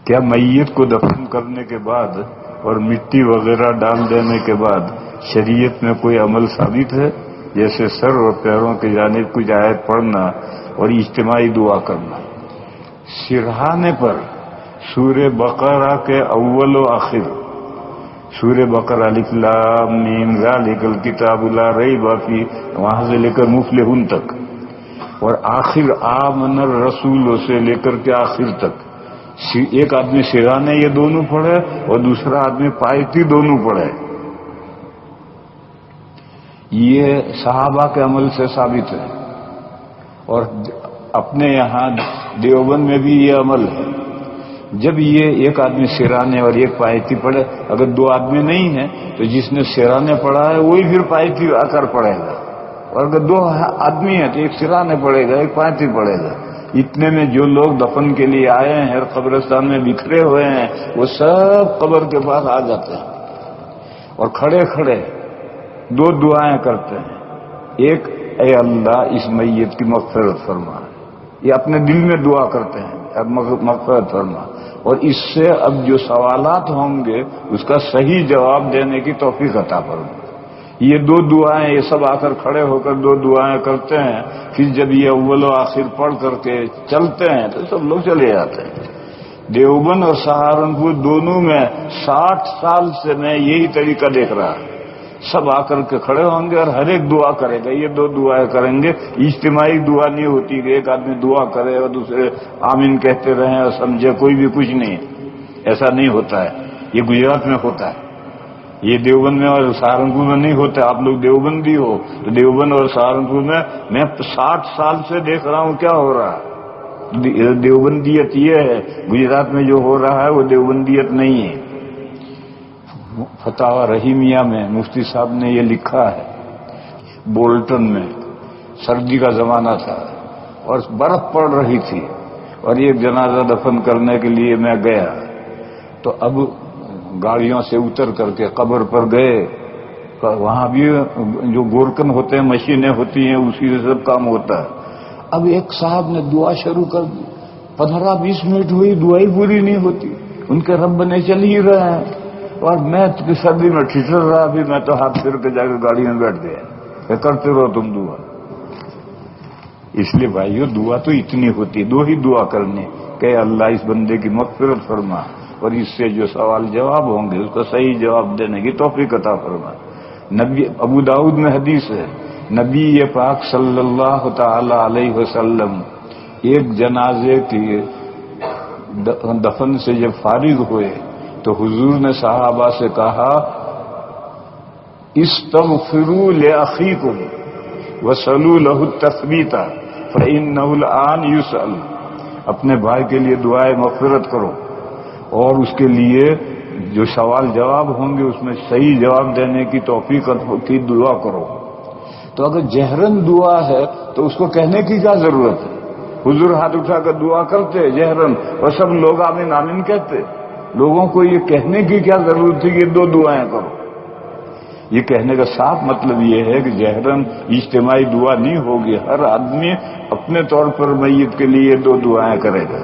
کیا میت کو دفن کرنے کے بعد اور مٹی وغیرہ ڈال دینے کے بعد شریعت میں کوئی عمل ثابت ہے، جیسے سر اور پیروں کی جانب کچھ آیت پڑھنا اور اجتماعی دعا کرنا؟ سرہانے پر سورہ بقرہ کے اول و آخر، سورہ بقرہ الف لام میم ذالک الکتاب لا ریب فیہ، وہاں سے لے کر مفلحون تک، اور آخر آمن الرسول سے لے کر کے آخر تک، ایک آدمی سرانے یہ دونوں پڑھے اور دوسرا آدمی پایتی دونوں پڑھے، یہ صحابہ کے عمل سے ثابت ہے، اور اپنے یہاں دیوبند میں بھی یہ عمل ہے۔ جب یہ ایک آدمی سرانے اور ایک پایتی پڑھے، اگر دو آدمی نہیں ہیں تو جس نے سرانے پڑھا ہے وہی پھر پایتی آ کر پڑھے گا، اور اگر دو آدمی ہیں تو ایک سرانے پڑھے گا ایک پایتی پڑھے گا۔ اتنے میں جو لوگ دفن کے لیے آئے ہیں اور قبرستان میں بکھرے ہوئے ہیں وہ سب قبر کے پاس آ جاتے ہیں اور کھڑے کھڑے دو دعائیں کرتے ہیں۔ ایک، اے اللہ اس میت کی مغفرت فرما، یہ اپنے دل میں دعا کرتے ہیں اب مغفرت فرما، اور اس سے اب جو سوالات ہوں گے اس کا صحیح جواب دینے کی توفیق عطا فرما۔ یہ دو دعائیں، یہ سب آ کر کھڑے ہو کر دو دعائیں کرتے ہیں، پھر جب یہ اول و آخر پڑھ کر کے چلتے ہیں تو سب لوگ چلے جاتے ہیں۔ دیوبند اور سہارنپور دونوں میں 60 سال سے میں یہی طریقہ دیکھ رہا ہوں، سب آ کر کے کھڑے ہوں گے اور ہر ایک دعا کرے گا، یہ دو دعائیں کریں گے، اجتماعی دعا نہیں ہوتی کہ ایک آدمی دعا کرے اور دوسرے آمین کہتے رہیں اور سمجھے کوئی بھی کچھ نہیں، ایسا نہیں ہوتا ہے۔ یہ گجرات میں ہوتا ہے، یہ دیوبند میں اور سہارنپور میں نہیں ہوتا۔ آپ لوگ دیوبندی ہو تو دیوبند اور سہارنپور میں 60 سال سے دیکھ رہا ہوں کیا ہو رہا ہے۔ دیوبندیت یہ ہے، گجرات میں جو ہو رہا ہے وہ دیوبندیت نہیں ہے۔ فتاوی رحیمیہ میں مفتی صاحب نے یہ لکھا ہے، بولٹن میں سردی کا زمانہ تھا اور برف پڑ رہی تھی اور ایک جنازہ دفن کرنے کے لیے میں گیا، تو اب گاڑیوں سے اتر کر کے قبر پر گئے، وہاں بھی جو گورکن ہوتے ہیں مشینیں ہوتی ہیں اسی سے سب کام ہوتا ہے۔ اب ایک صاحب نے دعا شروع کر دی، 15-20 منٹ ہوئی دعائی پوری نہیں ہوتی، ان کے رب نے چل ہی رہے ہیں، اور میں سردی میں ٹھٹر رہا بھی، میں تو ہاتھ پھر کے جا کے گاڑی میں بیٹھ گیا کہ کرتے رہو تم دعا۔ اس لیے بھائیو دعا تو اتنی ہوتی، دو ہی دعا کرنے کہ اللہ اس بندے کی مغفرت فرما اور اس سے جو سوال جواب ہوں گے اس کا صحیح جواب دینے کی توفیق عطا فرما۔ نبی ابو داؤد میں حدیث ہے، نبی پاک صلی اللہ تعالی علیہ وسلم ایک جنازے کی دفن سے جب فارغ ہوئے تو حضور نے صحابہ سے کہا، استغفروا لاخیکم وصلوا له التثبیت فانه الان یسأل، اپنے بھائی کے لیے دعائے مغفرت کرو اور اس کے لیے جو سوال جواب ہوں گے اس میں صحیح جواب دینے کی توفیق کی دعا کرو۔ تو اگر جہرن دعا ہے تو اس کو کہنے کی کیا ضرورت ہے؟ حضور ہاتھ اٹھا کر دعا کرتے جہرن اور سب لوگ آمین آمین کہتے، لوگوں کو یہ کہنے کی کیا ضرورت تھی کہ دو دعائیں کرو؟ یہ کہنے کا صاف مطلب یہ ہے کہ جہرن اجتماعی دعا نہیں ہوگی، ہر آدمی اپنے طور پر میت کے لیے دو دعائیں کرے گا۔